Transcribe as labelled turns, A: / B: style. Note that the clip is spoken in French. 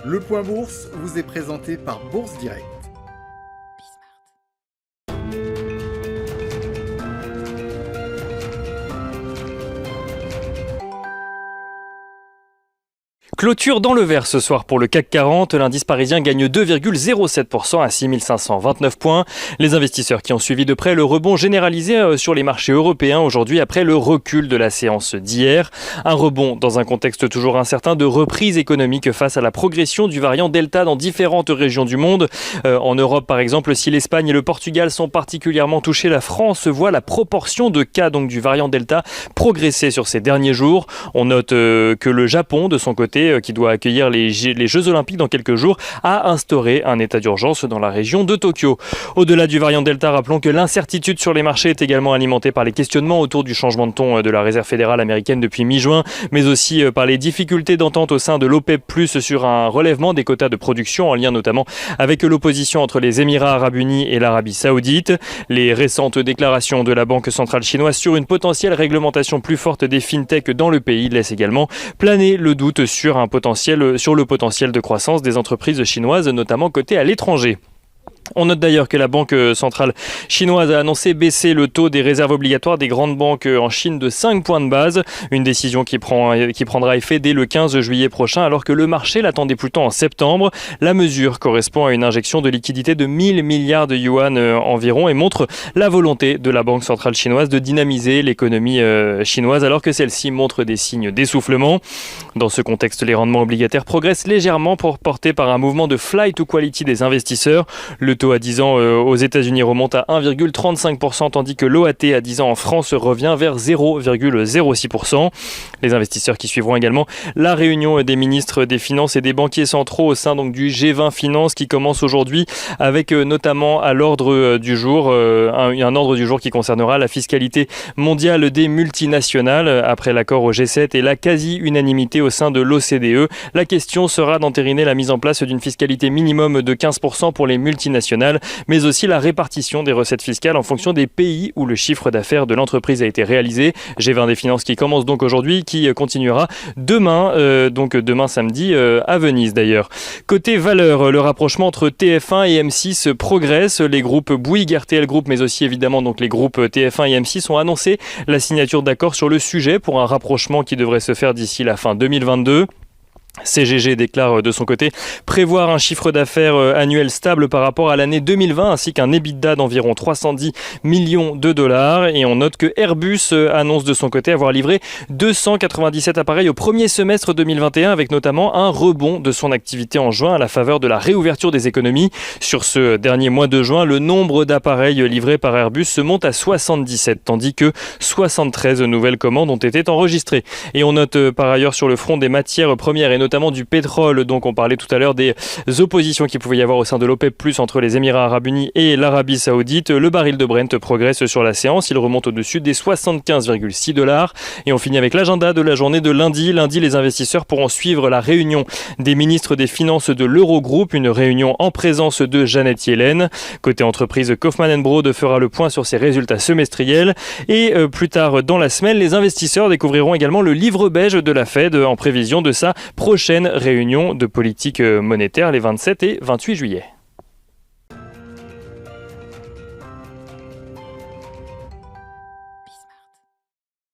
A: Le Point Bourse vous est présenté par Bourse Direct.
B: Clôture dans le vert ce soir pour le CAC 40. L'indice parisien gagne 2,07% à 6529 points. Les investisseurs qui ont suivi de près le rebond généralisé sur les marchés européens aujourd'hui après le recul de la séance d'hier. Un rebond dans un contexte toujours incertain de reprise économique face à la progression du variant Delta dans différentes régions du monde. En Europe par exemple, si l'Espagne et le Portugal sont particulièrement touchés, la France voit la proportion de cas du variant Delta progresser sur ces derniers jours. On note que le Japon de son côté, qui doit accueillir les Jeux Olympiques dans quelques jours, a instauré un état d'urgence dans la région de Tokyo. Au-delà du variant Delta, rappelons que l'incertitude sur les marchés est également alimentée par les questionnements autour du changement de ton de la Réserve fédérale américaine depuis mi-juin, mais aussi par les difficultés d'entente au sein de l'OPEP+, sur un relèvement des quotas de production en lien notamment avec l'opposition entre les Émirats arabes unis et l'Arabie saoudite. Les récentes déclarations de la Banque centrale chinoise sur une potentielle réglementation plus forte des fintechs dans le pays laissent également planer le doute sur le potentiel de croissance des entreprises chinoises, notamment cotées à l'étranger. On note d'ailleurs que la Banque centrale chinoise a annoncé baisser le taux des réserves obligatoires des grandes banques en Chine de 5 points de base, une décision qui prendra effet dès le 15 juillet prochain alors que le marché l'attendait plutôt en septembre. La mesure correspond à une injection de liquidité de 1000 milliards de yuan environ et montre la volonté de la Banque centrale chinoise de dynamiser l'économie chinoise alors que celle-ci montre des signes d'essoufflement. Dans ce contexte, les rendements obligataires progressent légèrement portés par un mouvement de flight to quality des investisseurs. Le taux à 10 ans aux États-Unis remonte à 1,35%, tandis que l'OAT à 10 ans en France revient vers 0,06%. Les investisseurs qui suivront également la réunion des ministres des Finances et des banquiers centraux au sein du G20 Finance qui commence aujourd'hui avec notamment à l'ordre du jour un ordre du jour qui concernera la fiscalité mondiale des multinationales. Après l'accord au G7 et la quasi-unanimité au sein de l'OCDE, la question sera d'entériner la mise en place d'une fiscalité minimum de 15% pour les multinationales, mais aussi la répartition des recettes fiscales en fonction des pays où le chiffre d'affaires de l'entreprise a été réalisé. G20 des finances qui commence donc aujourd'hui, qui continuera demain, demain samedi à Venise d'ailleurs. Côté valeur, le rapprochement entre TF1 et M6 progresse. Les groupes Bouygues, RTL Group, mais aussi évidemment les groupes TF1 et M6 ont annoncé la signature d'accords sur le sujet pour un rapprochement qui devrait se faire d'ici la fin 2022. CGG déclare de son côté prévoir un chiffre d'affaires annuel stable par rapport à l'année 2020 ainsi qu'un EBITDA d'environ 310 millions de dollars et on note que Airbus annonce de son côté avoir livré 297 appareils au premier semestre 2021 avec notamment un rebond de son activité en juin à la faveur de la réouverture des économies. Sur ce dernier mois de juin, le nombre d'appareils livrés par Airbus se monte à 77 tandis que 73 nouvelles commandes ont été enregistrées. Et on note par ailleurs sur le front des matières premières et notamment du pétrole, donc on parlait tout à l'heure des oppositions qu'il pouvait y avoir au sein de l'OPEP+, entre les Émirats arabes unis et l'Arabie saoudite. Le baril de Brent progresse sur la séance, il remonte au-dessus des 75,6 $. Et on finit avec l'agenda de la journée de lundi. Lundi, les investisseurs pourront suivre la réunion des ministres des Finances de l'Eurogroupe, une réunion en présence de Janet Yellen. Côté entreprise, Kaufmann & Broad fera le point sur ses résultats semestriels. Et plus tard dans la semaine, les investisseurs découvriront également le livre beige de la Fed en prévision de sa prochaine réunion de politique monétaire les 27 et 28 juillet.